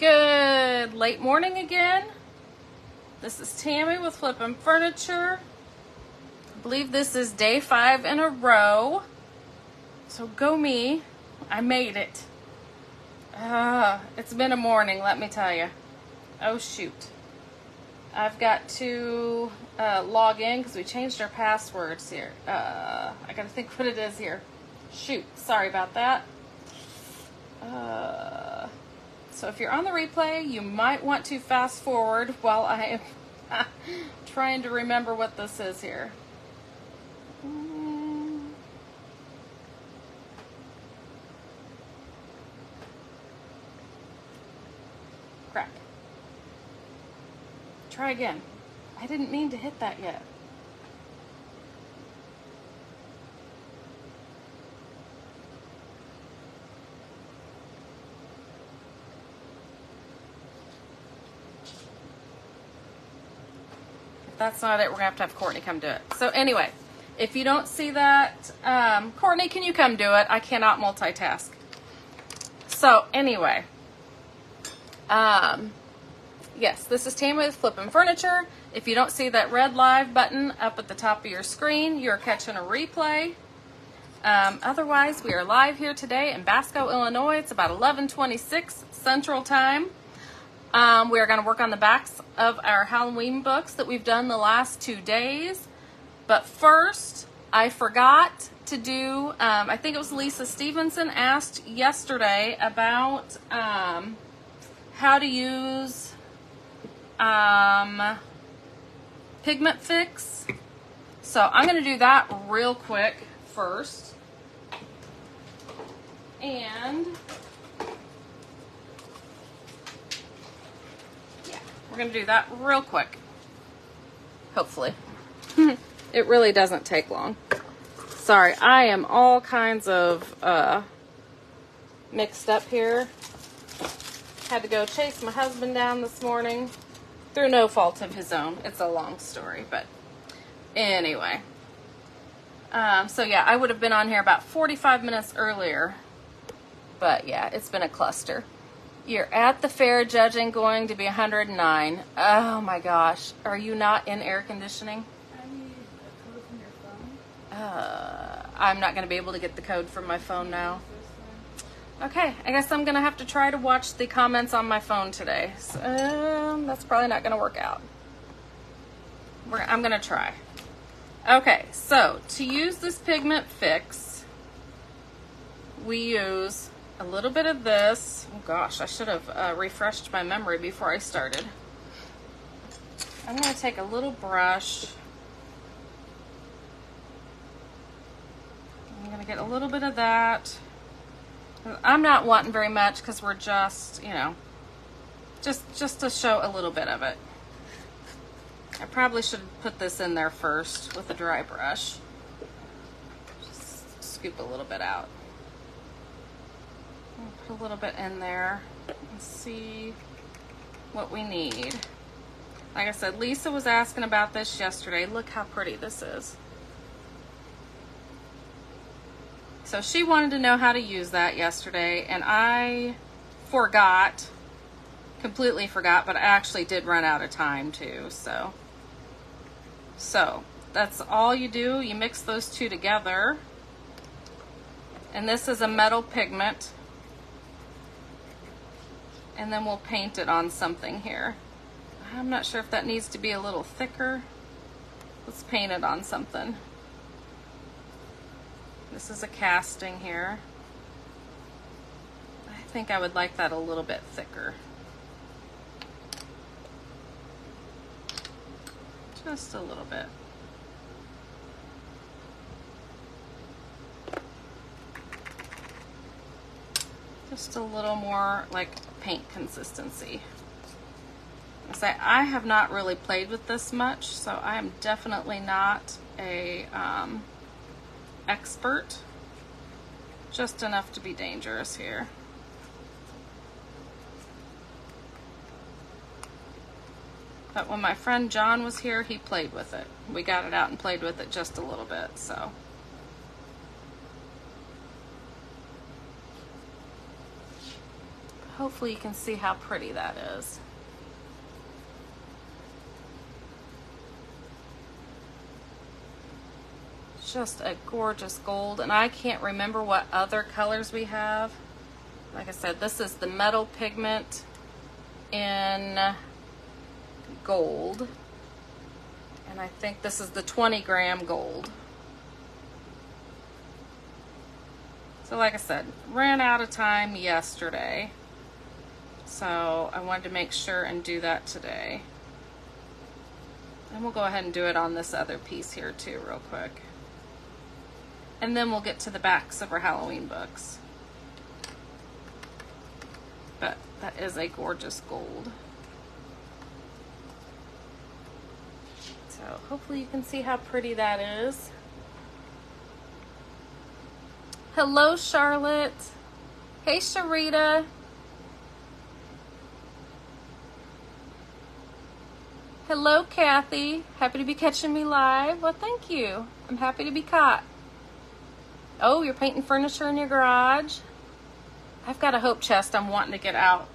Good late morning again. This is Tammy with Flippin' Furniture. I believe this is day 5 in a row. So go me. I made it. It's been a morning, let me tell you. Oh shoot. I've got to log in because we changed our passwords here. I gotta think what it is here. Shoot, sorry about that. So if you're on the replay, you might want to fast forward while I am trying to remember what this is here. Crap. Try again. I didn't mean to hit that yet. That's not it. We're going to have Courtney come do it. So anyway, if you don't see that, Courtney, can you come do it? I cannot multitask. So anyway, yes, this is Tammy with Flippin' Furniture. If you don't see that red live button up at the top of your screen, you're catching a replay. Otherwise, we are live here today in Basco, Illinois. It's about 11:26 Central Time. We are going to work on the backs of our Halloween books that we've done the last 2 days. But first, I forgot to do, I think it was Lisa Stevenson asked yesterday about how to use Pigment Fix. So I'm going to do that real quick first. And we're going to do that real quick. Hopefully. It really doesn't take long. Sorry, I am all kinds of mixed up here. Had to go chase my husband down this morning through no fault of his own. It's a long story, but anyway. So yeah, I would have been on here about 45 minutes earlier. But yeah, it's been a cluster. You're at the fair judging, going to be 109. Oh my gosh. Are you not in air conditioning? I need a code from your phone. I'm not going to be able to get the code from my phone now. Okay, I guess I'm going to have to try to watch the comments on my phone today. So, that's probably not going to work out. I'm going to try. Okay, so to use this Pigment Fix, we use a little bit of this. Oh gosh, I should have refreshed my memory before I started. I'm going to take a little brush. I'm going to get a little bit of that. I'm not wanting very much because we're just, you know, just to show a little bit of it. I probably should put this in there first with a dry brush. Just scoop a little bit out. Put a little bit in there and see what we need. Like I said, Lisa was asking about this yesterday. Look how pretty this is. So she wanted to know how to use that yesterday, and I forgot, completely forgot, but I actually did run out of time too. So that's all you do. You mix those two together. And this is a metal pigment. And then we'll paint it on something here. I'm not sure if that needs to be a little thicker. Let's paint it on something. This is a casting here. I think I would like that a little bit thicker. Just a little bit. Just a little more like paint consistency. I have not really played with this much, so I am definitely not a expert. Just enough to be dangerous here. But when my friend John was here, he played with it. We got it out and played with it just a little bit, so. hopefully you can see how pretty that is. Just a gorgeous gold, and I can't remember what other colors we have. Like I said, this is the metal pigment in gold, and I think this is the 20-gram gold. So like I said, ran out of time yesterday, so I wanted to make sure and do that today. And we'll go ahead and do it on this other piece here too real quick. And then we'll get to the backs of our Halloween books. But that is a gorgeous gold. So hopefully you can see how pretty that is. Hello, Charlotte. Hey, Sharita. Hello, Kathy. Happy to be catching me live. Well, thank you. I'm happy to be caught. Oh, you're painting furniture in your garage? I've got a hope chest I'm wanting to get out.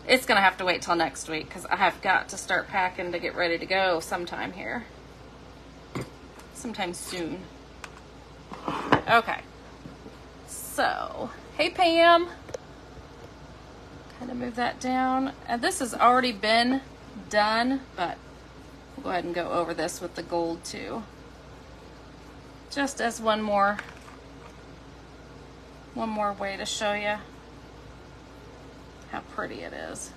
It's going to have to wait till next week because I have got to start packing to get ready to go sometime here. Sometime soon. Okay. So, hey Pam. Kind of move that down. And this has already been done, but we'll go ahead and go over this with the gold too. Just as one more way to show you how pretty it is.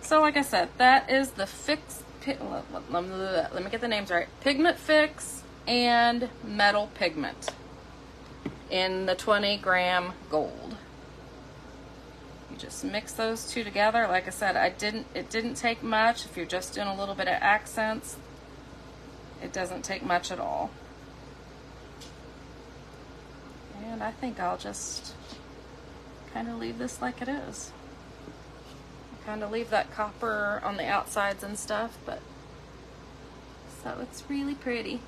So like I said, that is the let me get the names right. Pigment Fix and Metal Pigment in the 20-gram gold. You just mix those two together. Like I said, it didn't take much. If you're just doing a little bit of accents, it doesn't take much at all. And I think I'll just kind of leave this like it is. Kind of leave that copper on the outsides and stuff, but so it's really pretty.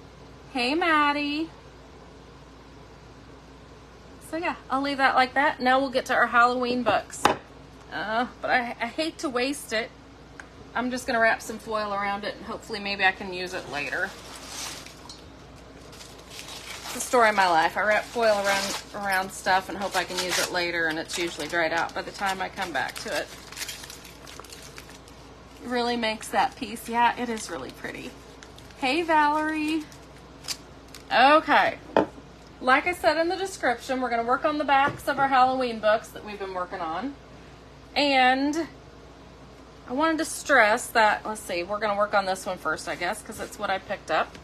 Hey, Maddie. So yeah, I'll leave that like that. Now we'll get to our Halloween books. But I hate to waste it. I'm just gonna wrap some foil around it and hopefully maybe I can use it later. It's the story of my life. I wrap foil around stuff and hope I can use it later, and it's usually dried out by the time I come back to it. It really makes that piece. Yeah, it is really pretty. Hey, Valerie. Okay. Like I said in the description, we're going to work on the backs of our Halloween books that we've been working on. And I wanted to stress that, let's see, we're going to work on this one first, I guess, because it's what I picked up.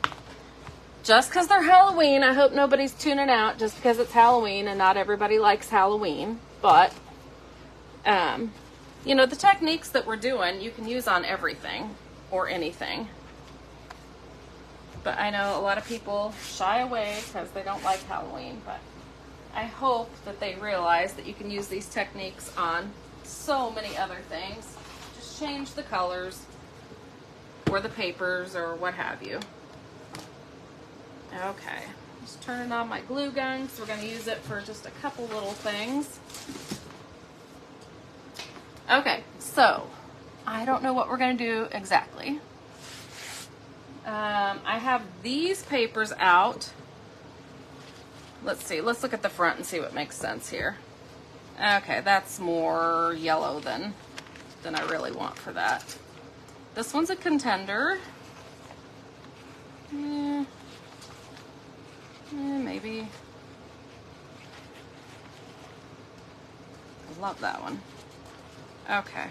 Just because they're Halloween, I hope nobody's tuning out just because it's Halloween and not everybody likes Halloween. But, you know, the techniques that we're doing, you can use on everything or anything. But I know a lot of people shy away because they don't like Halloween. But I hope that they realize that you can use these techniques on so many other things. Just change the colors or the papers or what have you. Okay, just turning on my glue gun because we're going to use it for just a couple little things. Okay, so I don't know what we're going to do exactly. I have these papers out. Let's see, let's look at the front and see what makes sense here. Okay, that's more yellow than I really want for that. This one's a contender. Maybe. I love that one. Okay.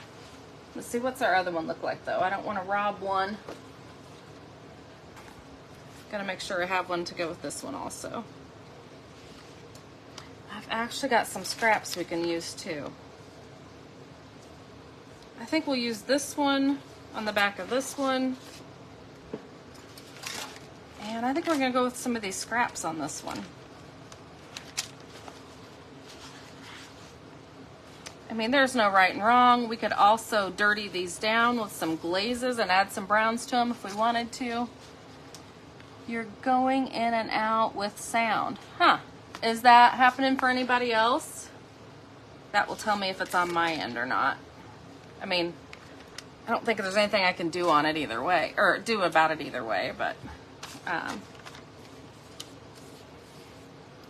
Let's see what's our other one look like though. I don't want to rob one. Gotta make sure I have one to go with this one also. I've actually got some scraps we can use too. I think we'll use this one on the back of this one. And I think we're gonna go with some of these scraps on this one. I mean, there's no right and wrong. We could also dirty these down with some glazes and add some browns to them if we wanted to. You're going in and out with sound. Huh. Is that happening for anybody else? That will tell me if it's on my end or not. I mean, I don't think there's anything I can do on it either way, or do about it either way, but,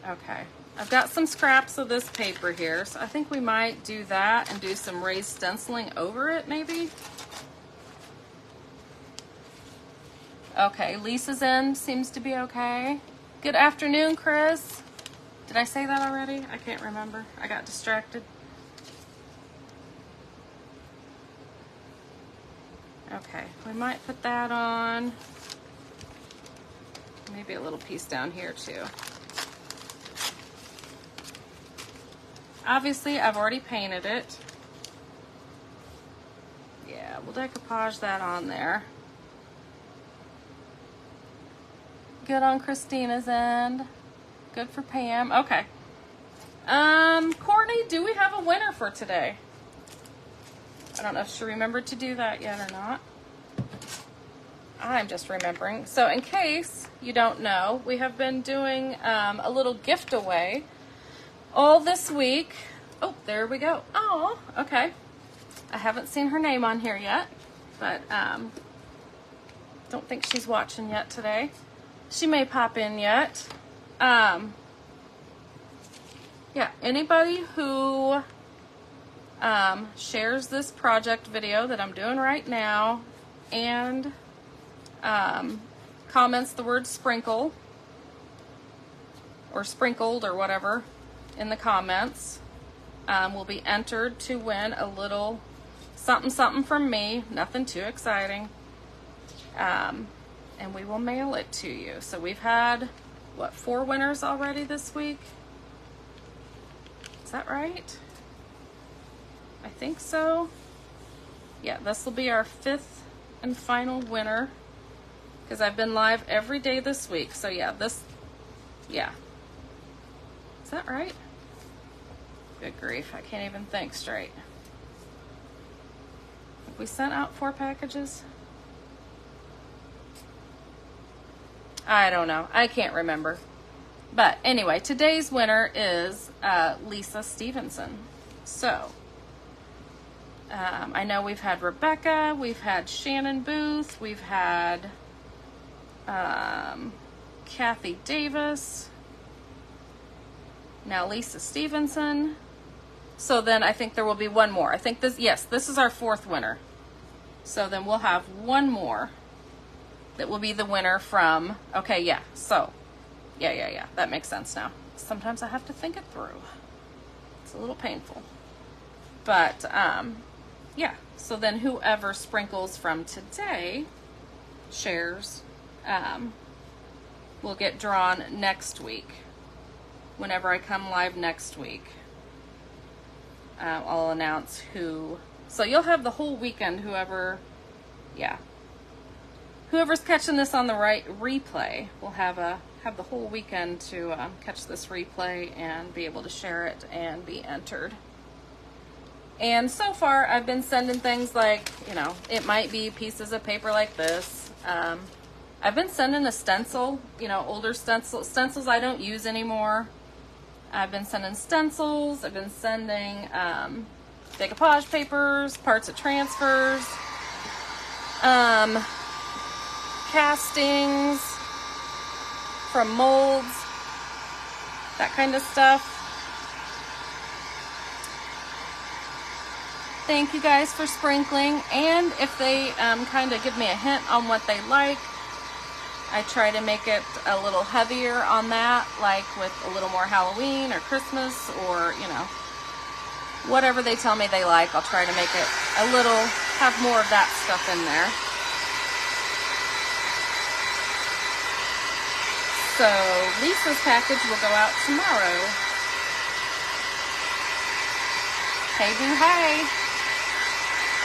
okay. I've got some scraps of this paper here, so I think we might do that and do some raised stenciling over it, maybe. Okay, Lisa's end seems to be okay. Good afternoon, Chris. Did I say that already? I can't remember. I got distracted. Okay, we might put that on. Maybe a little piece down here too. Obviously, I've already painted it. Yeah, we'll decoupage that on there. Good on Christina's end. Good for Pam. Okay. Courtney, do we have a winner for today? I don't know if she remembered to do that yet or not. I'm just remembering. So in case you don't know, we have been doing a little gift away all this week. Oh, there we go. Oh, okay. I haven't seen her name on here yet, but don't think she's watching yet today. She may pop in yet. Yeah, anybody who shares this project video that I'm doing right now and comments the word sprinkle or sprinkled or whatever in the comments will be entered to win a little something something from me. Nothing too exciting. And we will mail it to you. So we've had, what, 4 winners already this week? Is that right? I think so. Yeah, this will be our 5th and final winner because I've been live every day this week. So yeah, yeah. Is that right? Good grief, I can't even think straight. Have we sent out 4 packages? I don't know. I can't remember. But anyway, today's winner is Lisa Stevenson. So, I know we've had Rebecca, we've had Shannon Booth, we've had Kathy Davis, now Lisa Stevenson. So then I think there will be one more. I think this, yes, this is our 4th winner. So then we'll have one more that will be the winner from, okay, yeah, so, yeah, that makes sense now. Sometimes I have to think it through. It's a little painful. But, yeah, so then whoever sprinkles from today, shares, will get drawn next week. Whenever I come live next week, I'll announce who. So you'll have the whole weekend, whoever, yeah. Whoever's catching this on the right replay will have the whole weekend to catch this replay and be able to share it and be entered. And so far, I've been sending things like, you know, it might be pieces of paper like this. I've been sending a stencil, you know, older stencils I don't use anymore. I've been sending stencils. I've been sending decoupage papers, parts of transfers, castings from molds, that kind of stuff. Thank you guys for sprinkling, and if they kind of give me a hint on what they like, I try to make it a little heavier on that, like with a little more Halloween or Christmas or, you know, whatever they tell me they like. I'll try to make it a little, have more of that stuff in there. So Lisa's package will go out tomorrow. Hey, boo, hi.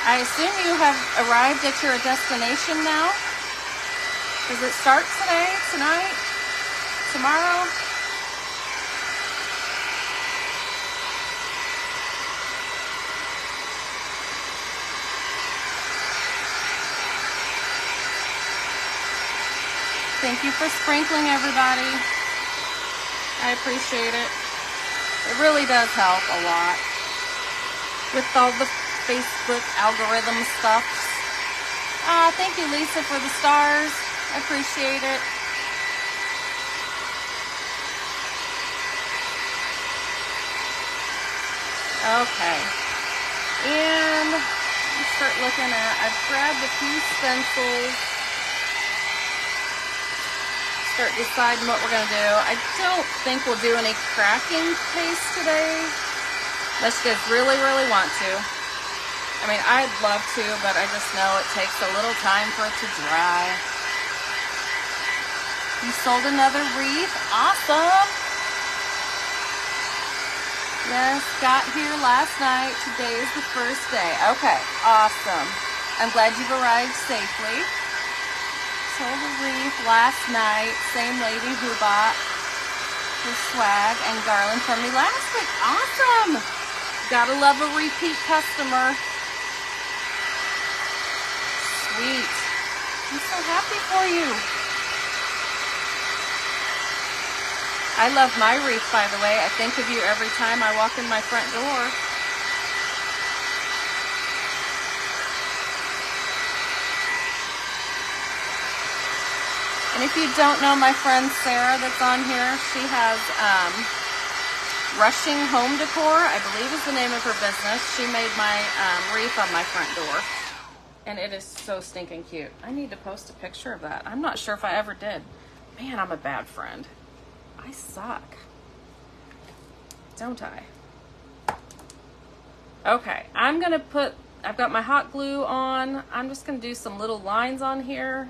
I assume you have arrived at your destination now? Does it start today, tonight, tomorrow? Thank you for sprinkling, everybody. I appreciate it. It really does help a lot with all the Facebook algorithm stuff. Thank you, Lisa, for the stars. I appreciate it. Okay. And let's start looking at, I've grabbed a few stencils. Start deciding what we're going to do. I don't think we'll do any cracking paste today. Unless you guys really, really want to. I mean, I'd love to, but I just know it takes a little time for it to dry. You sold another wreath? Awesome! Yes, got here last night. Today is the first day. Okay, awesome. I'm glad you've arrived safely. Sold a wreath last night. Same lady who bought her swag and garland from me last week. Awesome! Gotta love a repeat customer. Sweet. I'm so happy for you. I love my wreath, by the way. I think of you every time I walk in my front door. And if you don't know my friend Sarah that's on here, she has Rushing Home Decor, I believe is the name of her business. She made my wreath on my front door. And it is so stinking cute. I need to post a picture of that. I'm not sure if I ever did. Man, I'm a bad friend. I suck. Don't I? Okay, I'm gonna put, I've got my hot glue on. I'm just gonna do some little lines on here.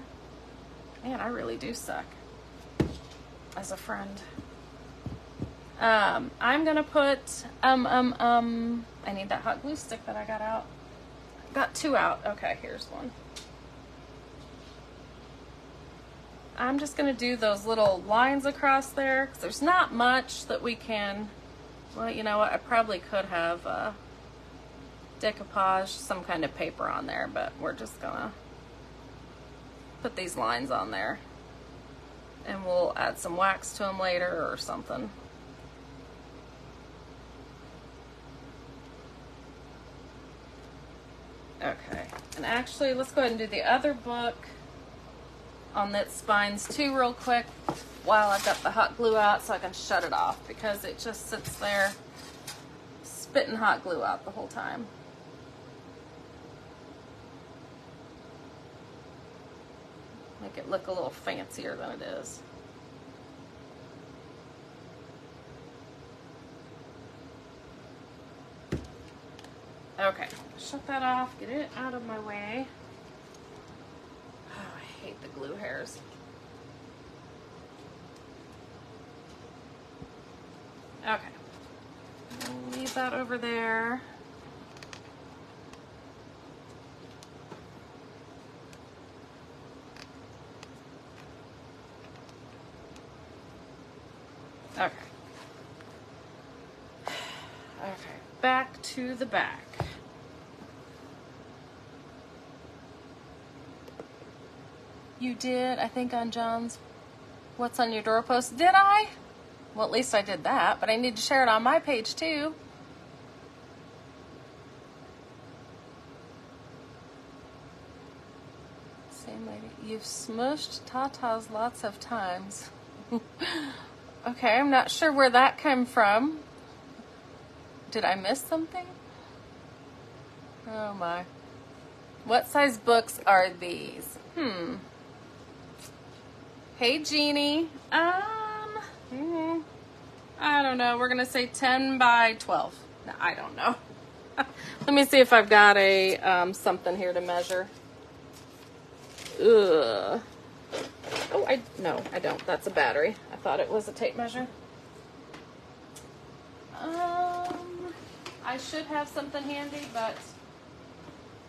Man, I really do suck as a friend. I'm gonna put, I need that hot glue stick that I got out. Got two out. Okay, here's one. I'm just going to do those little lines across there because there's not much that we can, well, you know what, I probably could have decoupage, some kind of paper on there, but we're just going to put these lines on there and we'll add some wax to them later or something. Okay, and actually let's go ahead and do the other book on that spines too real quick while I've got the hot glue out so I can shut it off because it just sits there spitting hot glue out the whole time. Make it look a little fancier than it is. Okay, shut that off, get it out of my way. I hate the glue hairs. Okay, I'll leave that over there. Okay. Okay, back to the back. You did, I think, on John's What's on Your Doorpost. Did I? Well, at least I did that, but I need to share it on my page too. Same lady. You've smushed tatas lots of times. Okay, I'm not sure where that came from. Did I miss something? Oh my. What size books are these? Hey, Jeannie. I don't know. We're going to say 10 by 12. No, I don't know. Let me see if I've got a something here to measure. Ugh. Oh, no, I don't. That's a battery. I thought it was a tape measure. I should have something handy, but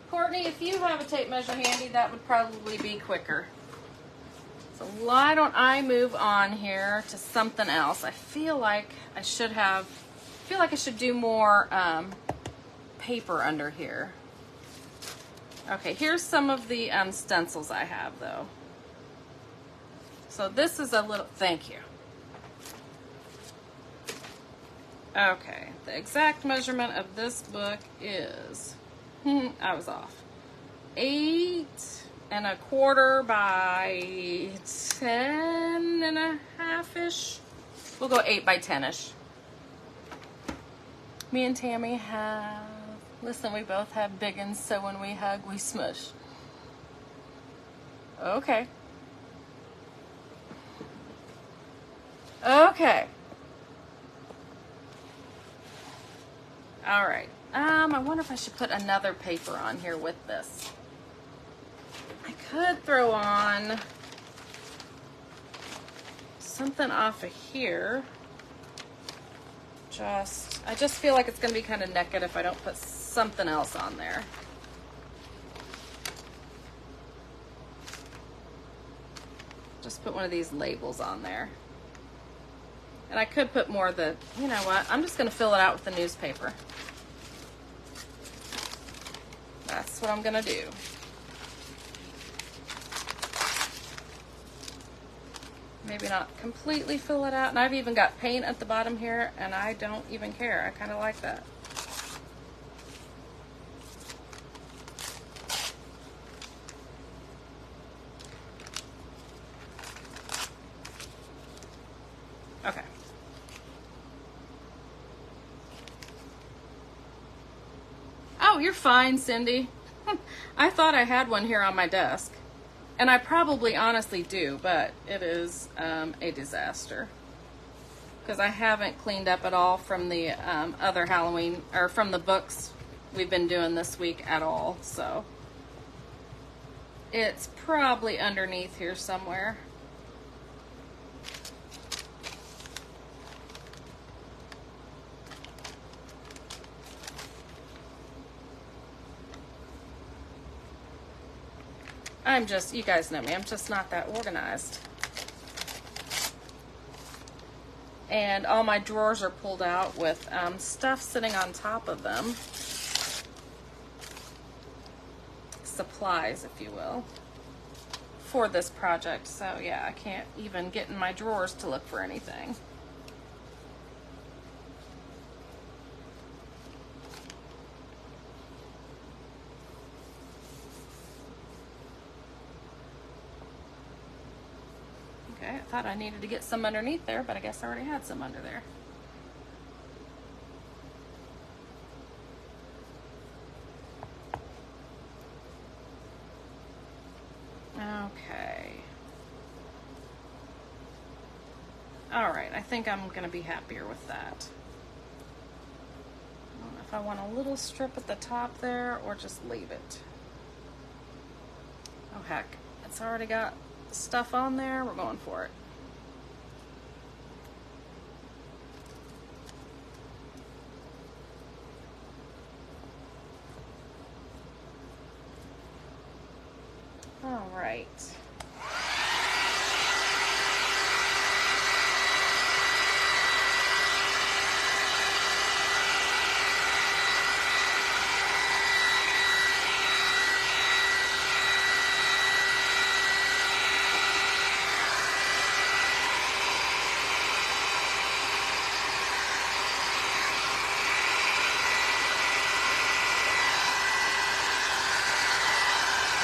Courtney, if you have a tape measure handy, that would probably be quicker. So why don't I move on here to something else? I feel like I should do more paper under here. Okay, here's some of the stencils I have though. So this is a little, thank you. Okay, the exact measurement of this book is, I was off, 8 1/4 by 10 1/2-ish. We'll go 8 by 10-ish. Me and Tammy have, listen, we both have big ones, so when we hug, we smush. Okay. Okay. All right. I wonder if I should put another paper on here with this. I could throw on something off of here. I just feel like it's going to be kind of naked if I don't put something else on there. Just put one of these labels on there. And I could put more of the, you know what, I'm just going to fill it out with the newspaper. That's what I'm going to do. Maybe not completely fill it out. And I've even got paint at the bottom here, and I don't even care. I kind of like that. Okay. Oh, you're fine, Cindy. I thought I had one here on my desk. And I probably honestly do, but it is a disaster. Because I haven't cleaned up at all from the other Halloween, or from the books we've been doing this week at all. So it's probably underneath here somewhere. You guys know me, I'm just not that organized. And all my drawers are pulled out with stuff sitting on top of them. Supplies, if you will, for this project. So yeah, I can't even get in my drawers to look for anything. I thought I needed to get some underneath there, but I guess I already had some under there. Okay. All right, I think I'm going to be happier with that. I don't know if I want a little strip at the top there or just leave it. Oh heck, it's already got stuff on there. We're going for it. All right.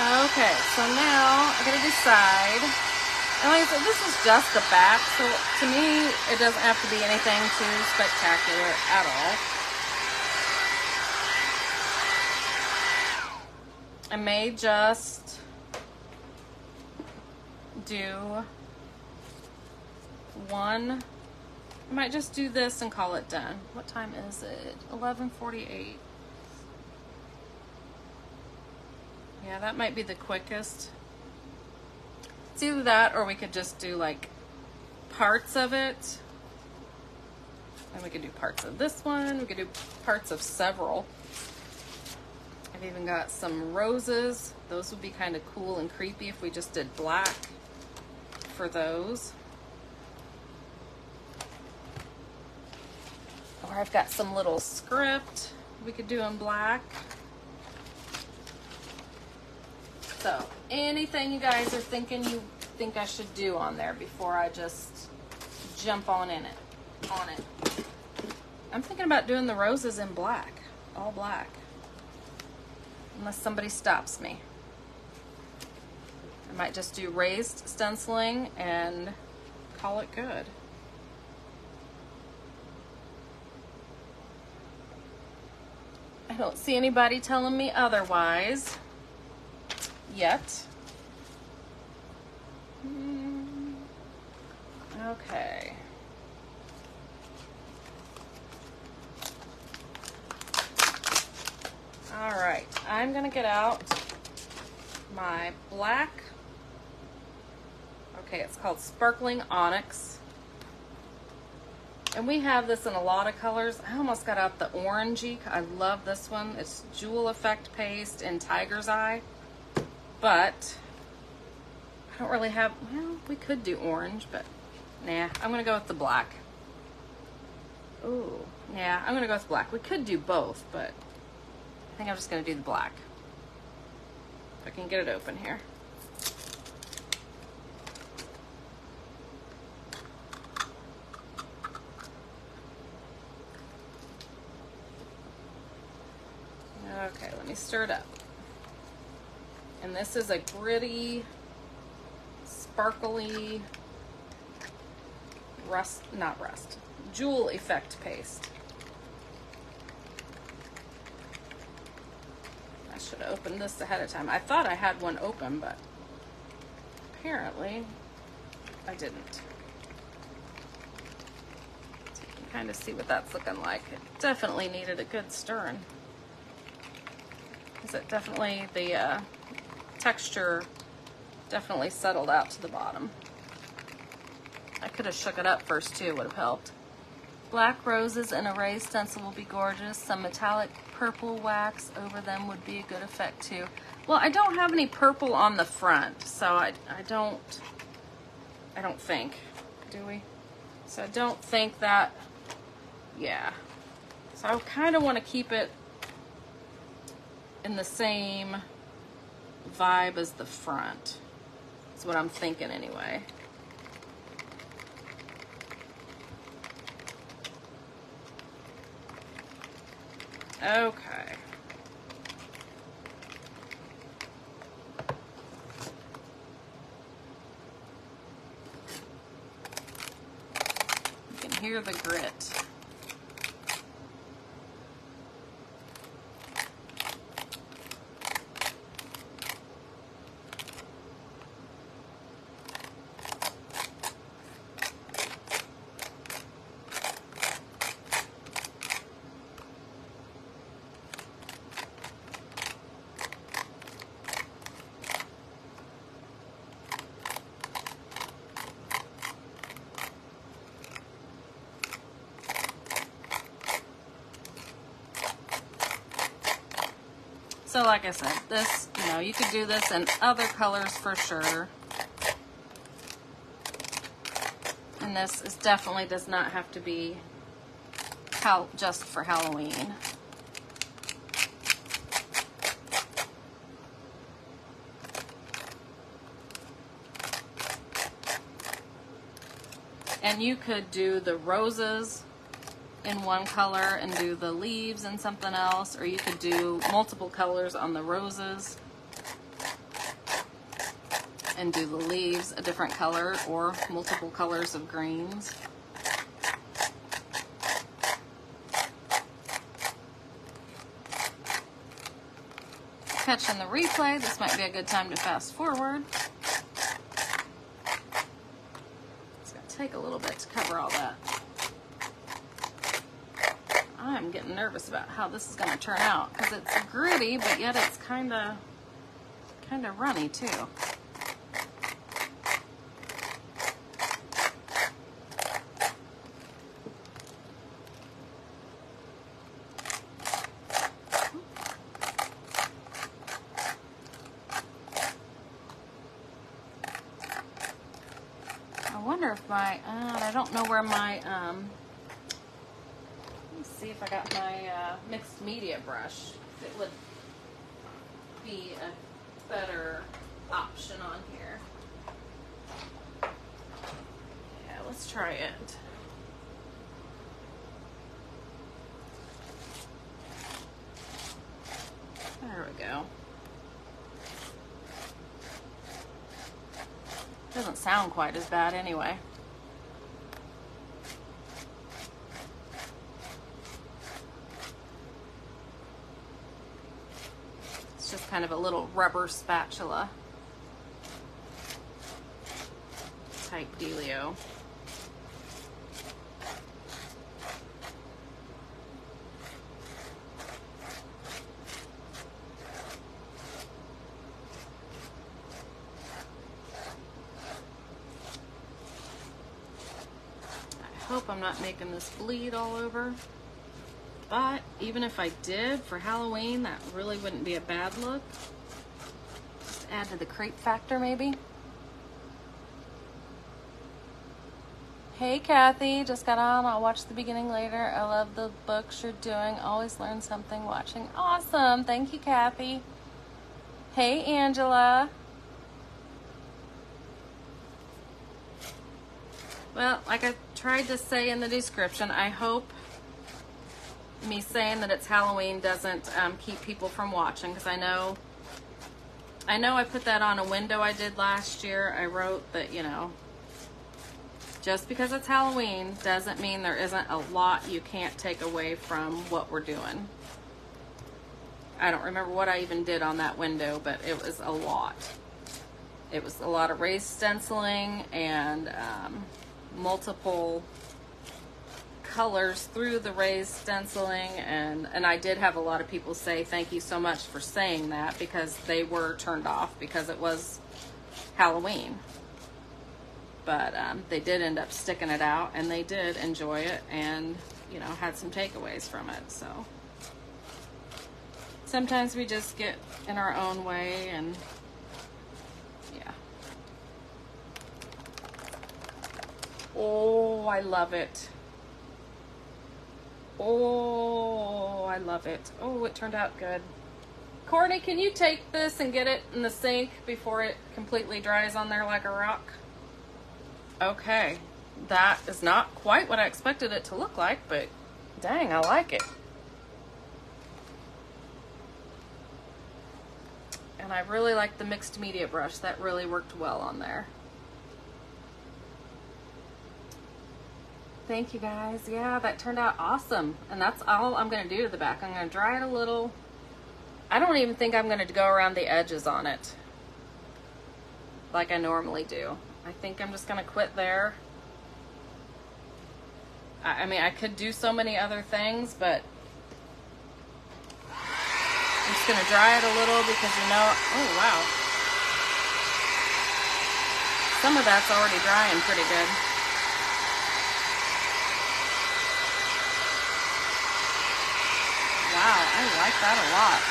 Okay, so now I gotta decide. And like I said, this is just the back, so to me, it doesn't have to be anything too spectacular at all. I may just do one. I might just do this and call it done. What time is it? 11:48. Yeah, that might be the quickest. It's either that or we could just do like parts of it. And we could do parts of this one. We could do parts of several. I've even got some roses. Those would be kind of cool and creepy if we just did black for those. Or I've got some little script we could do in black. So anything you guys are thinking you think I should do on there before I just jump on it. I'm thinking about doing the roses in black, all black, unless somebody stops me. I might just do raised stenciling and call it good. I don't see anybody telling me otherwise yet. Okay. All right, I'm gonna get out my black. Okay, it's called Sparkling Onyx. And we have this in a lot of colors. I almost got out the orangey. I love this one. It's Jewel Effect Paste in Tiger's Eye. But I don't really have, well, we could do orange, but nah, I'm gonna go with the black. Ooh, yeah, I'm gonna go with black. We could do both, but I think I'm just gonna do the black. If I can get it open here. Okay, let me stir it up. And this is a gritty, sparkly Jewel Effect Paste. I should have opened this ahead of time. I thought I had one open, but apparently I didn't. So you can kind of see what that's looking like. It definitely needed a good stirring. Because it definitely, the texture definitely settled out to the bottom. I could have shook it up first too, would have helped. Black roses in a raised stencil will be gorgeous. Some metallic purple wax over them would be a good effect too. Well, I don't have any purple on the front, so I don't think, do we? So I don't think that, yeah. So I kind of want to keep it in the same vibe as the front. That's what I'm thinking anyway. Okay. You can hear the grit. So like I said, this, you know, you could do this in other colors for sure. And this is definitely does not have to be just for Halloween. And you could do the roses in one color and do the leaves in something else, or you could do multiple colors on the roses and do the leaves a different color, or multiple colors of greens. Catching the replay, this might be a good time to fast forward. It's gonna take a little bit to cover all that. I'm getting nervous about how this is going to turn out because it's gritty, but yet it's kind of runny too. I wonder if my I don't know where my see if I got my mixed media brush. It would be a better option on here. try it. There we go. Doesn't sound quite as bad anyway. It's just kind of a little rubber spatula type dealio. I hope I'm not making this bleed all over, but even if I did for Halloween, that really wouldn't be a bad look. Just add to the creep factor maybe. Hey Kathy, just got on. I'll watch the beginning later. I love the books you're doing. Always learn something watching. Awesome. Thank you, Kathy. Hey Angela. Well, like I tried to say in the description, I hope me saying that it's Halloween doesn't keep people from watching, because I know I put that on a window I did last year. I wrote that, you know, just because it's Halloween doesn't mean there isn't a lot you can't take away from what we're doing. I don't remember what I even did on that window, but it was a lot. It was a lot of raised stenciling and multiple colors through the raised stenciling, and I did have a lot of people say thank you so much for saying that, because they were turned off because it was Halloween. But they did end up sticking it out, and they did enjoy it, and you know, had some takeaways from it. So sometimes we just get in our own way, and yeah. Oh, I love it. Oh, I love it. Oh, it turned out good. Courtney, can you take this and get it in the sink before it completely dries on there like a rock? Okay, that is not quite what I expected it to look like, but dang, I like it. And I really like the mixed media brush. That really worked well on there. Thank you guys. Yeah, that turned out awesome. And that's all I'm going to do to the back. I'm going to dry it a little. I don't even think I'm going to go around the edges on it like I normally do. I think I'm just going to quit there. I mean, I could do so many other things, but I'm just going to dry it a little because, you know, oh wow. Some of that's already drying pretty good. Wow, I like that a lot.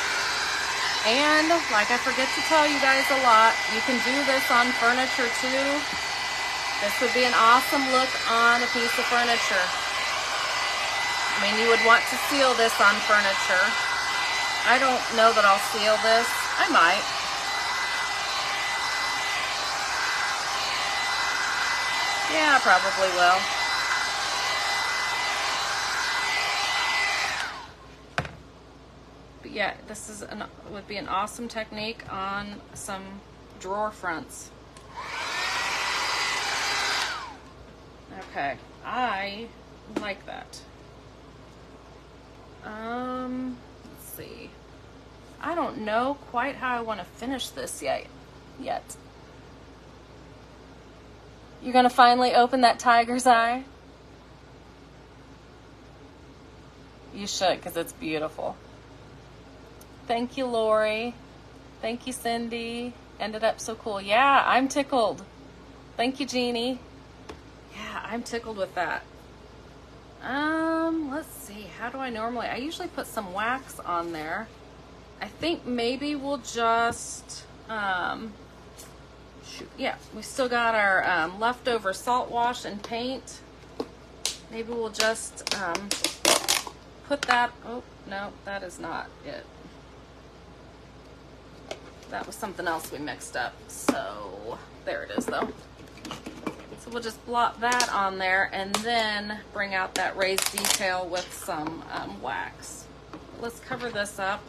And like I forget to tell you guys a lot, you can do this on furniture too. This would be an awesome look on a piece of furniture. I mean, you would want to seal this on furniture. I don't know that I'll seal this. I might. Yeah, I probably will. Yeah, this is would be an awesome technique on some drawer fronts. Okay, I like that. Let's see. I don't know quite how I want to finish this yet. You're gonna finally open that tiger's eye? You should, because it's beautiful. Thank you, Lori. Thank you, Cindy. Ended up so cool. Yeah, I'm tickled. Thank you, Jeannie. Yeah, I'm tickled with that. Let's see. How do I normally... I usually put some wax on there. I think maybe we'll just... shoot. Yeah, we still got our leftover salt wash and paint. Maybe we'll just put that... Oh, no, that is not it. That was something else we mixed up. So there it is though. So we'll just blot that on there and then bring out that raised detail with some wax. Let's cover this up.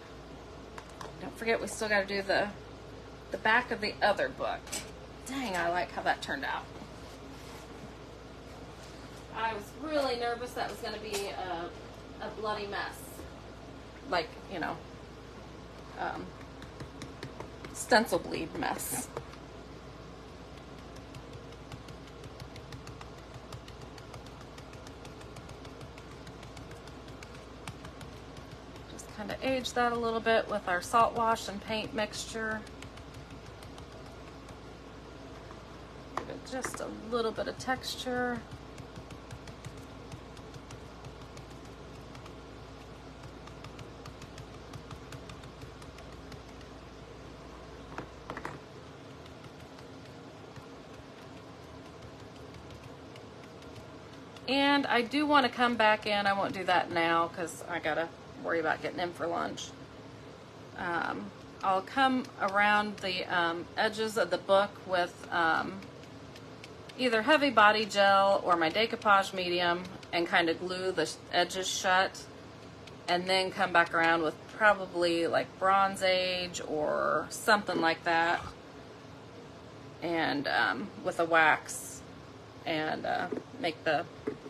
Don't forget we still got to do the back of the other book. Dang, I like how that turned out. I was really nervous that was going to be a bloody mess. Like, you know, stencil bleed mess. Just kind of age that a little bit with our salt wash and paint mixture. Give it just a little bit of texture. And I do want to come back in. I won't do that now because I gotta worry about getting in for lunch. I'll come around the edges of the book with either heavy body gel or my decoupage medium and kind of glue the edges shut, and then come back around with probably like Bronze Age or something like that, and with a wax, and make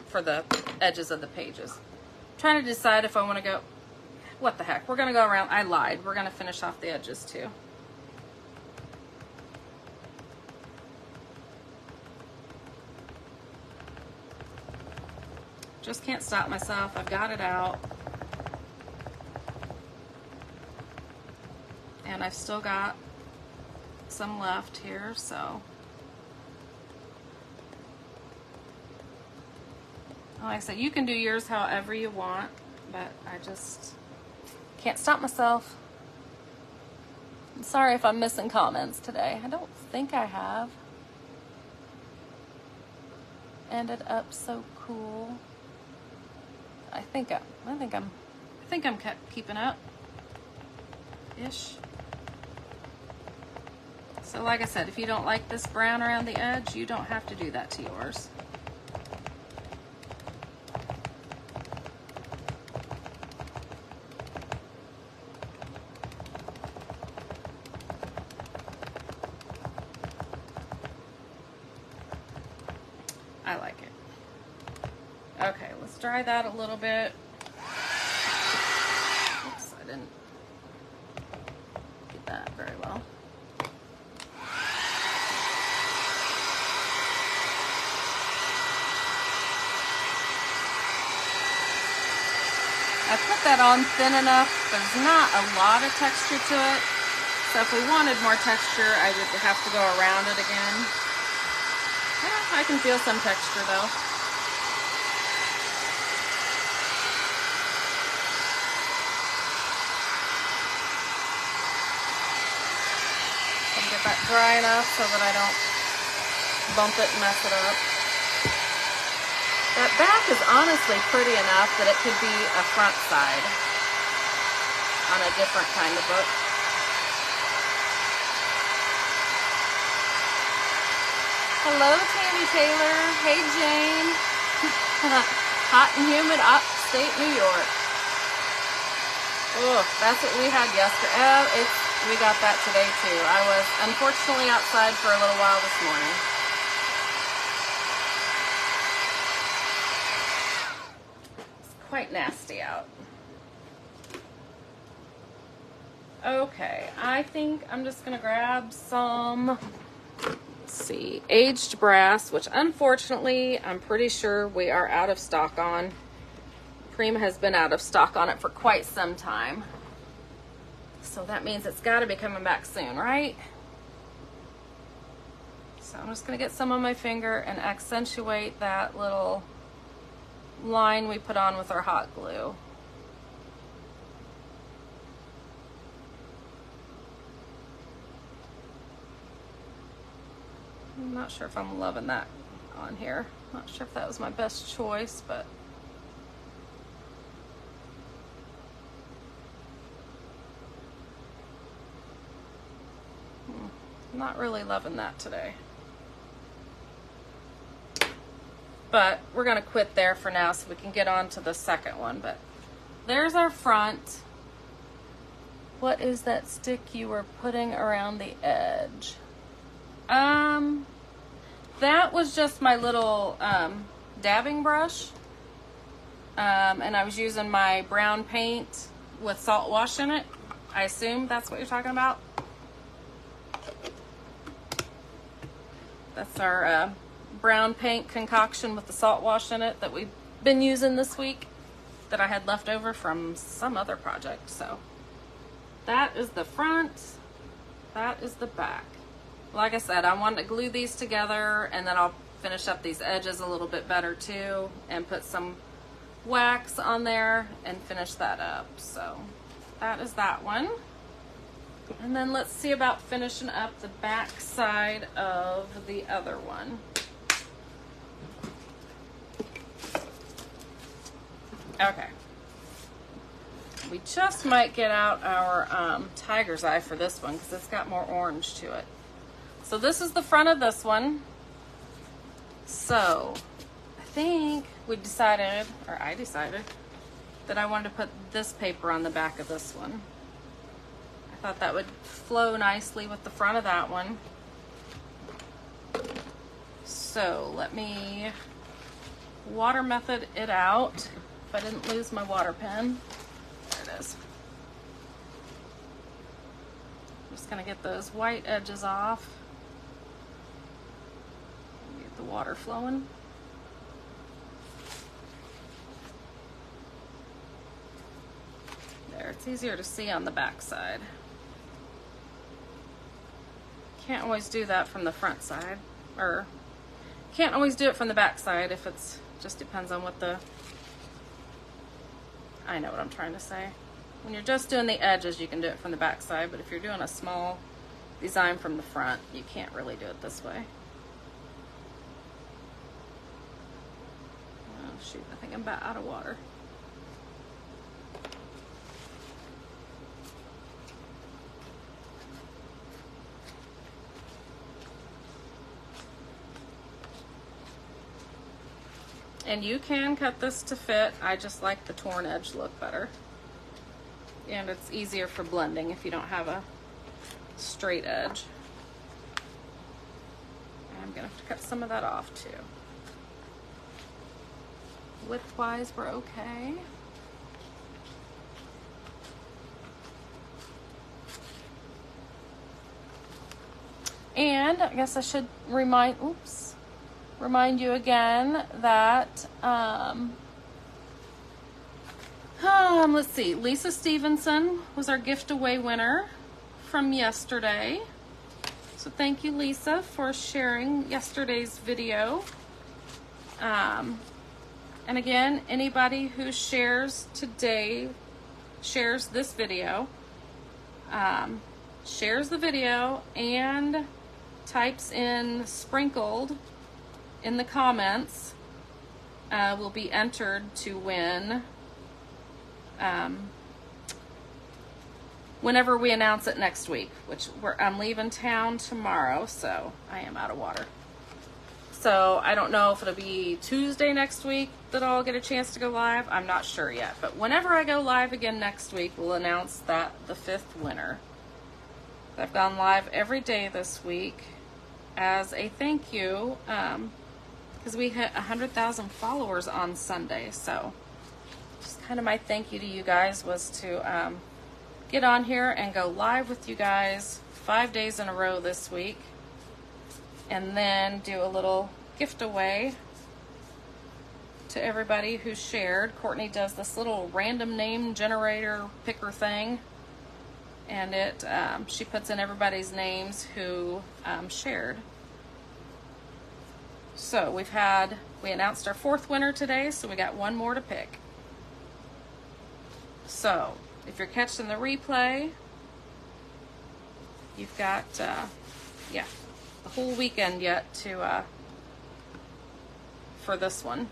for the edges of the pages. I'm trying to decide if I want to go, what the heck, we're going to go around, I lied, we're going to finish off the edges too. Just can't stop myself, I've got it out. And I've still got some left here, so. Like I said, you can do yours however you want, but I just can't stop myself. I'm sorry if I'm missing comments today. I don't think I have. Ended up so cool. I think I'm keeping up ish. So like I said, if you don't like this brown around the edge, you don't have to do that to yours. I like it. Okay, let's dry that a little bit. Oops, I didn't get that very well. I put that on thin enough. There's not a lot of texture to it. So if we wanted more texture, I would have to go around it again. Yeah, I can feel some texture though. And get that dry enough so that I don't bump it and mess it up. That back is honestly pretty enough that it could be a front side on a different kind of book. Hello, Tammy Taylor. Hey, Jane. Hot and humid upstate New York. Oh, that's what we had yesterday. Oh, we got that today too. I was unfortunately outside for a little while this morning. Quite nasty out. Okay, I think I'm just gonna grab some, let's see, aged brass, which unfortunately I'm pretty sure we are out of stock on. Prima has been out of stock on it for quite some time, so that means it's got to be coming back soon, right? So I'm just gonna get some on my finger and accentuate that little line we put on with our hot glue. I'm not sure if I'm loving that on here. Not sure if that was my best choice, but not really loving that today. But we're gonna quit there for now so we can get on to the second one. But there's our front. What is that stick you were putting around the edge? That was just my little dabbing brush. And I was using my brown paint with salt wash in it. I assume that's what you're talking about. That's our brown paint concoction with the salt wash in it that we've been using this week that I had left over from some other project. So that is the front, that is the back. Like I said, I wanted to glue these together and then I'll finish up these edges a little bit better too and put some wax on there and finish that up. So that is that one. And then let's see about finishing up the back side of the other one. Okay. We just might get out our tiger's eye for this one because it's got more orange to it. So this is the front of this one. So I think we decided, or I decided, that I wanted to put this paper on the back of this one. I thought that would flow nicely with the front of that one. So let me water method it out. If I didn't lose my water pen. There it is. I'm just gonna get those white edges off. Get the water flowing. There, it's easier to see on the back side. Can't always do that from the front side, or can't always do it from the back side if it's, just depends on what the, I know what I'm trying to say. When you're just doing the edges, you can do it from the back side, but if you're doing a small design from the front, you can't really do it this way. Oh shoot, I think I'm about out of water. And you can cut this to fit. I just like the torn edge look better. And it's easier for blending if you don't have a straight edge. I'm gonna have to cut some of that off too. Width-wise, we're okay. And I guess I should remind you again that, let's see, Lisa Stevenson was our gift away winner from yesterday. So thank you, Lisa, for sharing yesterday's video. And again, anybody who shares today, shares this video, shares the video and types in sprinkled in the comments, will be entered to win whenever we announce it next week, which I'm leaving town tomorrow, so I am out of water. So I don't know if it'll be Tuesday next week that I'll get a chance to go live. I'm not sure yet, but whenever I go live again next week, we'll announce that the 5th winner. I've gone live every day this week as a thank you, because we hit 100,000 followers on Sunday. So just kind of my thank you to you guys was to get on here and go live with you guys 5 days in a row this week, and then do a little gift away to everybody who shared. Courtney does this little random name generator picker thing, and it she puts in everybody's names who shared. So we announced our 4th winner today, so we got one more to pick. So if you're catching the replay, you've got the whole weekend yet to for this one.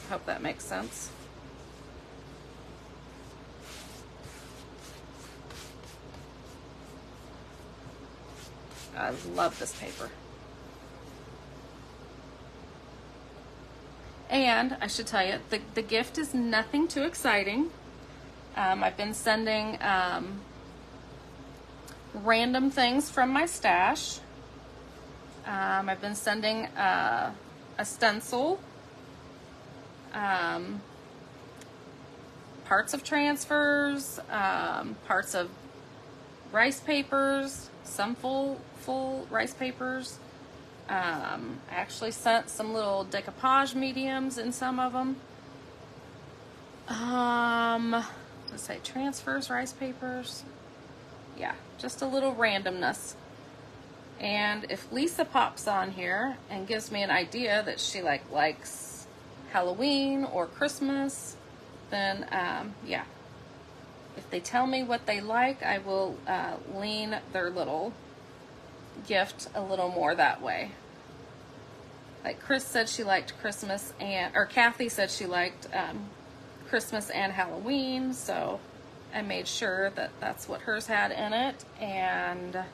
Hope that makes sense. I love this paper. And I should tell you, the gift is nothing too exciting. I've been sending random things from my stash. I've been sending a stencil, parts of transfers, parts of rice papers, some full rice papers. I actually sent some little decoupage mediums in some of them. Let's say transfers, rice papers. Yeah, just a little randomness. And if Lisa pops on here and gives me an idea that she likes Halloween or Christmas, then yeah. If they tell me what they like, I will lean their little gift a little more that way. Like Chris said she liked Christmas or Kathy said she liked Christmas and Halloween, so I made sure that that's what hers had in it. And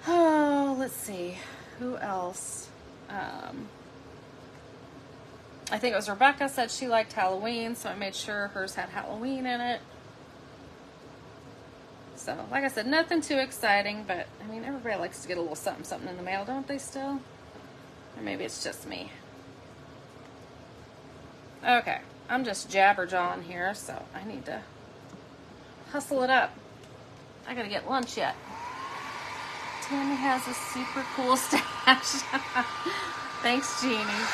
oh, let's see, who else? I think it was Rebecca said she liked Halloween, so I made sure hers had Halloween in it. So, like I said, nothing too exciting, but I mean, everybody likes to get a little something in the mail, don't they still? Or maybe it's just me. Okay, I'm just jabberjawing here, so I need to hustle it up. I gotta get lunch yet. Tammy has a super cool stash. Thanks, Jeannie.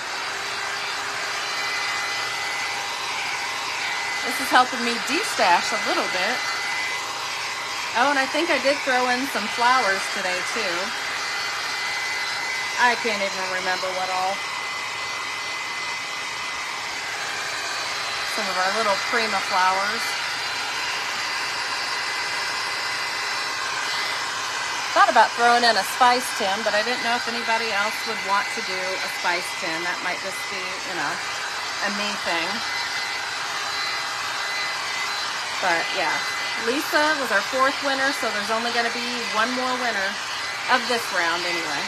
This is helping me de-stash a little bit. Oh, and I think I did throw in some flowers today, too. I can't even remember what all. Some of our little Prima flowers. Thought about throwing in a spice tin, but I didn't know if anybody else would want to do a spice tin. That might just be, you know, a me thing. But yeah, Lisa was our 4th winner, so there's only going to be one more winner of this round anyway.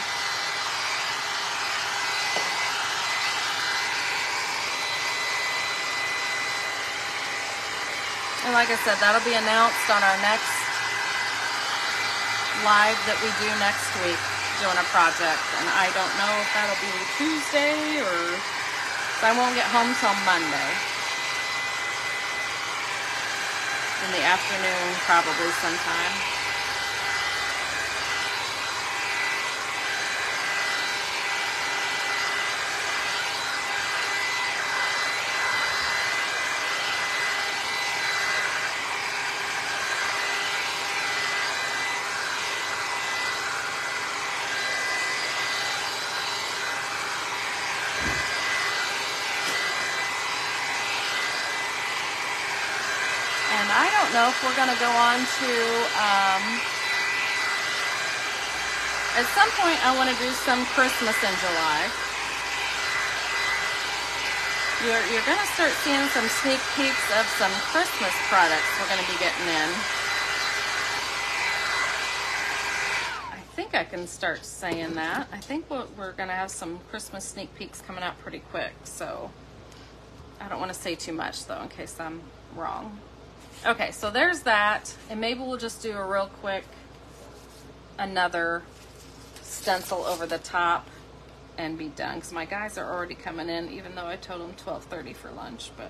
And like I said, that'll be announced on our next live that we do next week doing a project. And I don't know if that'll be Tuesday or, so I won't get home till Monday. In the afternoon, probably sometime. And I don't know if we're going to go on to, at some point I want to do some Christmas in July. You're going to start seeing some sneak peeks of some Christmas products we're going to be getting in. I think I can start saying that. I think we're going to have some Christmas sneak peeks coming out pretty quick, so I don't want to say too much though in case I'm wrong. Okay, so there's that, and maybe we'll just do a real quick another stencil over the top and be done, because my guys are already coming in, even though I told them 12:30 for lunch. But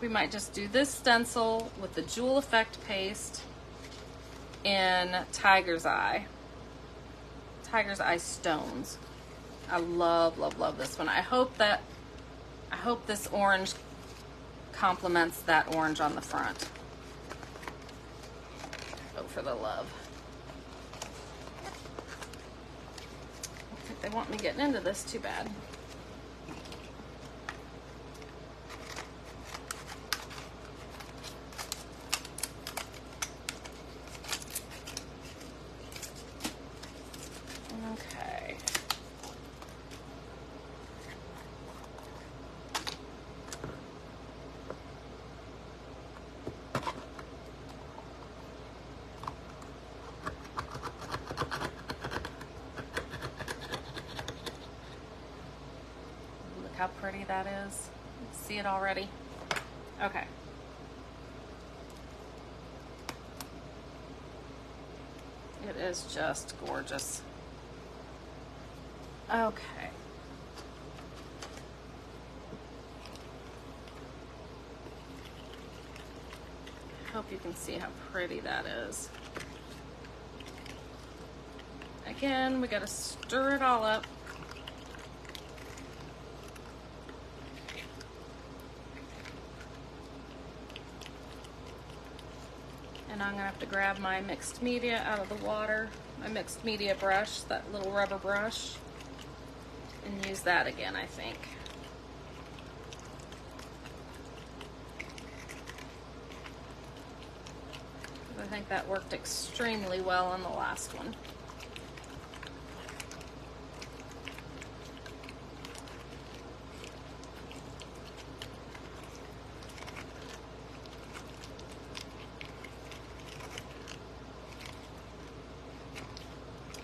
we might just do this stencil with the Jewel Effect paste in Tiger's Eye Stones. I love this one. I hope this orange complements that orange on the front. Go for the love. I don't think they want me getting into this too bad. Okay. how pretty that is? See it already? Okay. It is just gorgeous. Okay. Hope you can see how pretty that is. Again, we gotta stir it all up. And I'm gonna have to grab my mixed media out of the water, my mixed media brush, that little rubber brush, and use that again, I think. I think that worked extremely well on the last one.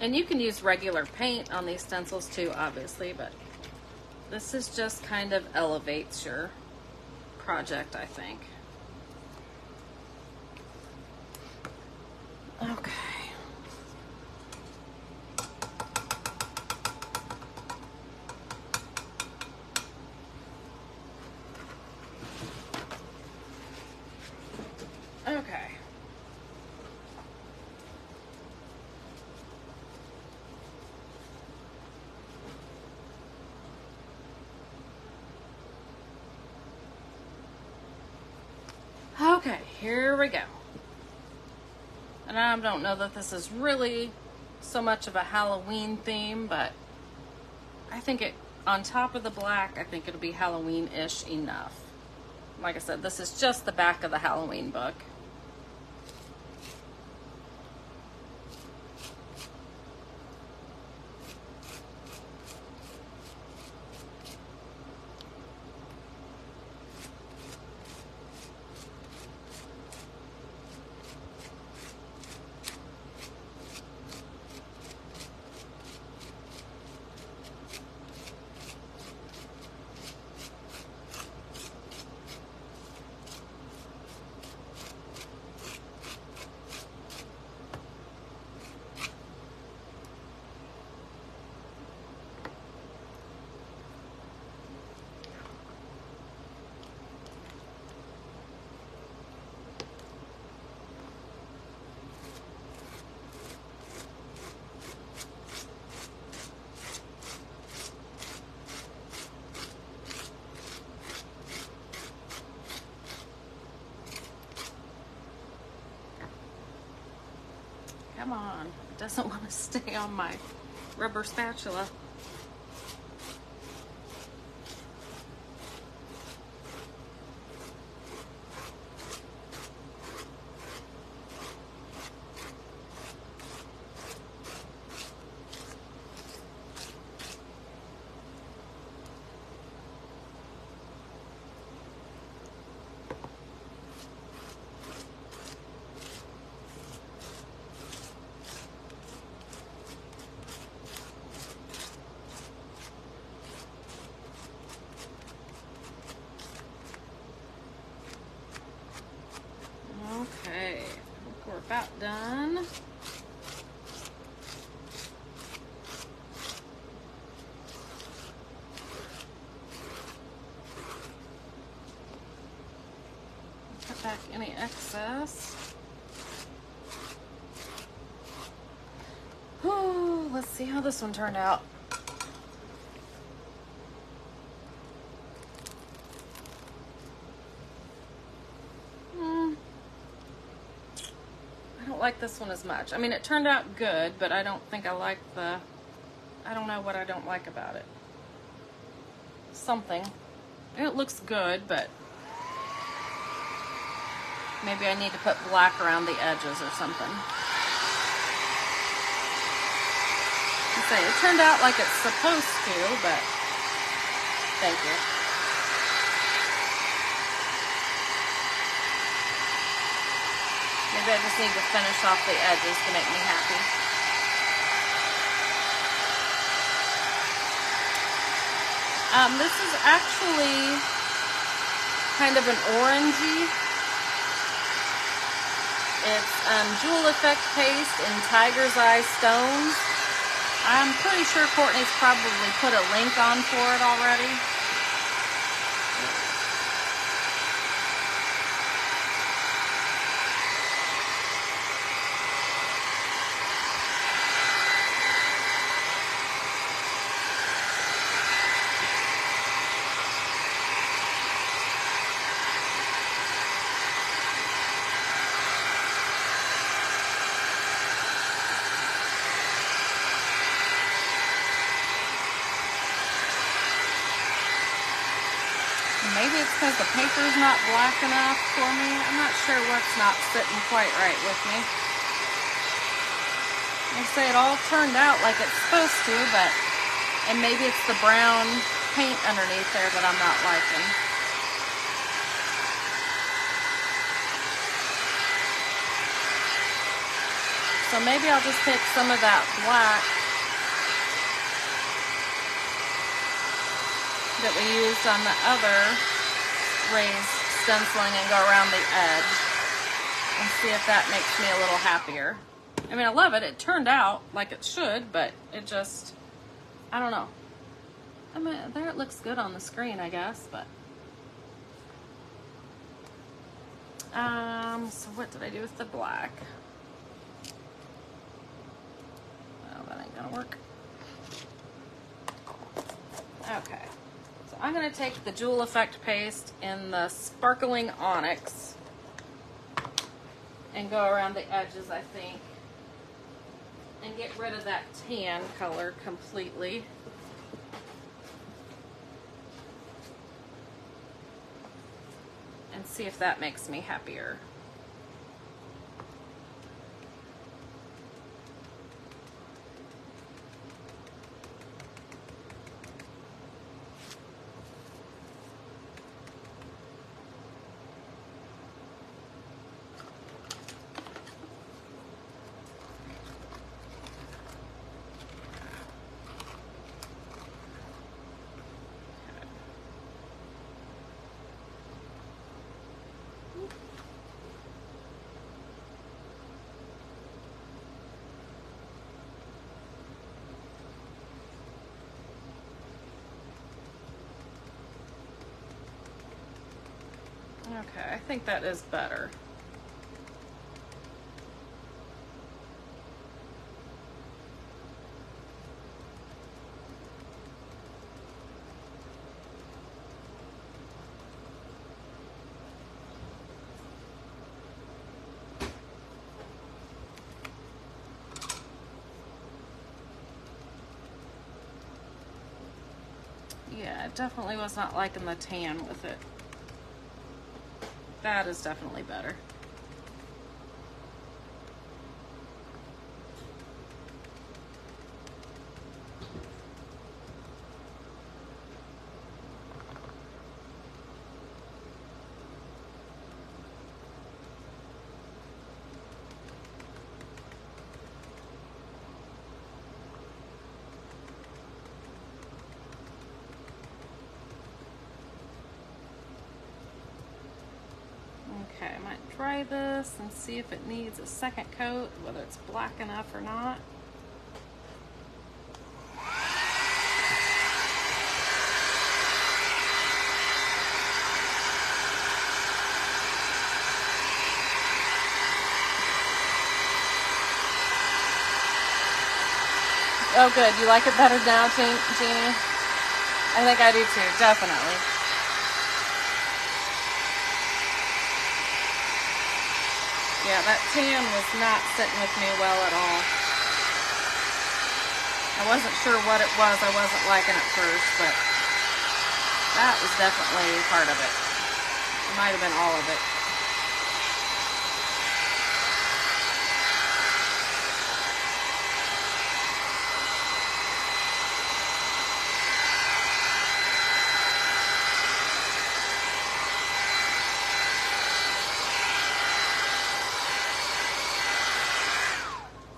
And you can use regular paint on these stencils too, obviously, but this is just kind of elevates your project, I think. Okay. Okay. Okay, here we go. And I don't know that this is really so much of a Halloween theme, but I think it, on top of the black, I think it'll be Halloween-ish enough. Like I said, this is just the back of the Halloween book. Come on, it doesn't want to stay on my rubber spatula. Okay, I think we're about done. Cut back any excess. Ooh, let's see how this one turned out. Like this one as much. I mean, it turned out good, but I don't think I like the, I don't know what I don't like about it. Something. It looks good, but maybe I need to put black around the edges or something. I say, it turned out like it's supposed to, but thank you. Maybe I just need to finish off the edges to make me happy. This is actually kind of an orangey. It's Jewel Effect paste in Tiger's Eye stones. I'm pretty sure Courtney's probably put a link on for it already. Maybe it's because the paper's not black enough for me. I'm not sure what's not sitting quite right with me. Like I say, it all turned out like it's supposed to, and maybe it's the brown paint underneath there that I'm not liking. So maybe I'll just take some of that black that we used on the other raised stenciling and go around the edge and see if that makes me a little happier. I mean, I love it. It turned out like it should, but it just, I don't know. I mean, there it looks good on the screen, I guess, but. So what did I do with the black? Oh, that ain't gonna work. Okay. I'm going to take the Jewel Effect paste in the sparkling Onyx and go around the edges, I think, and get rid of that tan color completely. And see if that makes me happier. Okay, I think that is better. Yeah, I definitely was not liking the tan with it. That is definitely better. Okay, I might try this and see if it needs a second coat, whether it's black enough or not. Oh good, you like it better now, Jeannie? I think I do too, definitely. Yeah, that tan was not sitting with me well at all. I wasn't sure what it was I wasn't liking at first, but that was definitely part of it. It might have been all of it.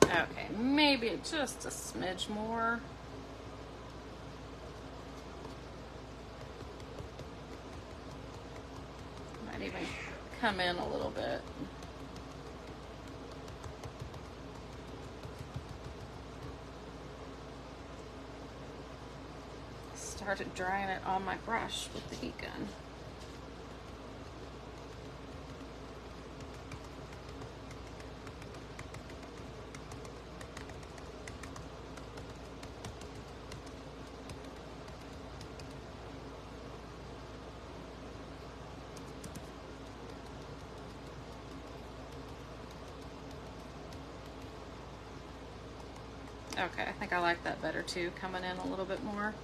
Okay, maybe just a smidge more. come in a little bit. Started drying it on my brush with the heat gun. Okay, I think I like that better too, coming in a little bit more.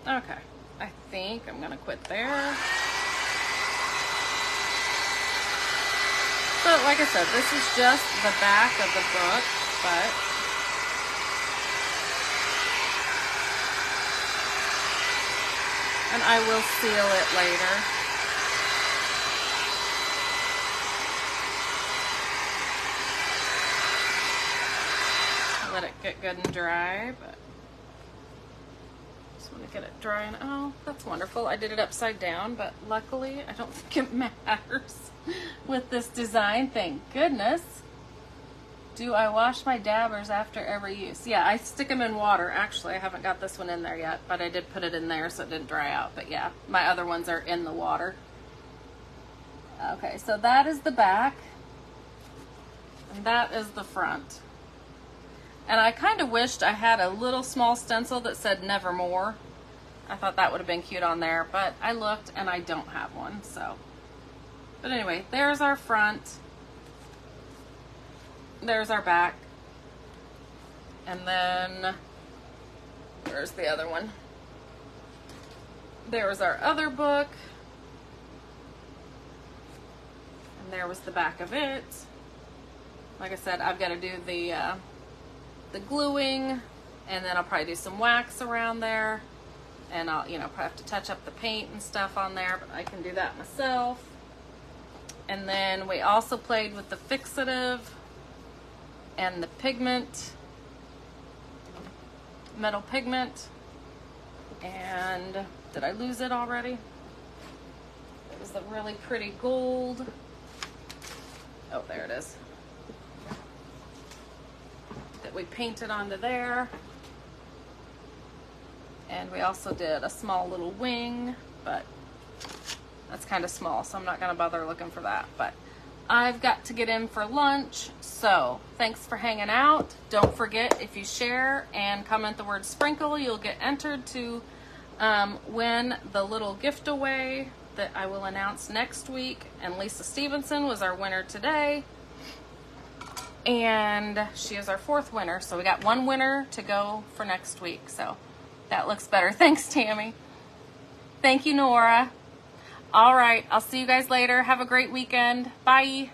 Okay, I think I'm gonna quit there. So, like I said, this is just the back of the book, but and I will seal it later. Let it get good and dry, but just want to get it dry. And oh, that's wonderful. I did it upside down, but luckily I don't think it matters with this design. Thank goodness. Do I wash my dabbers after every use? Yeah, I stick them in water. Actually, I haven't got this one in there yet, but I did put it in there so it didn't dry out. But yeah, my other ones are in the water. Okay, so that is the back, and that is the front. And I kind of wished I had a little small stencil that said nevermore. I thought that would have been cute on there, but I looked and I don't have one, so. But anyway, there's our front. There's our back. And then, where's the other one? There was our other book. And there was the back of it. Like I said, I've got to do the gluing, and then I'll probably do some wax around there. And I'll, probably have to touch up the paint and stuff on there, but I can do that myself. And then we also played with the fixative and the pigment, metal pigment. And did I lose it already? It was the really pretty gold. Oh, there it is. That we painted onto there. And we also did a small little wing, but that's kind of small, so I'm not going to bother looking for that. But I've got to get in for lunch, so thanks for hanging out. Don't forget, if you share and comment the word sprinkle, you'll get entered to win the little gift away that I will announce next week. And Lisa Stevenson was our winner today, and she is our 4th winner. So we got 1 winner to go for next week, so that looks better. Thanks, Tammy. Thank you, Nora. All right, I'll see you guys later. Have a great weekend. Bye.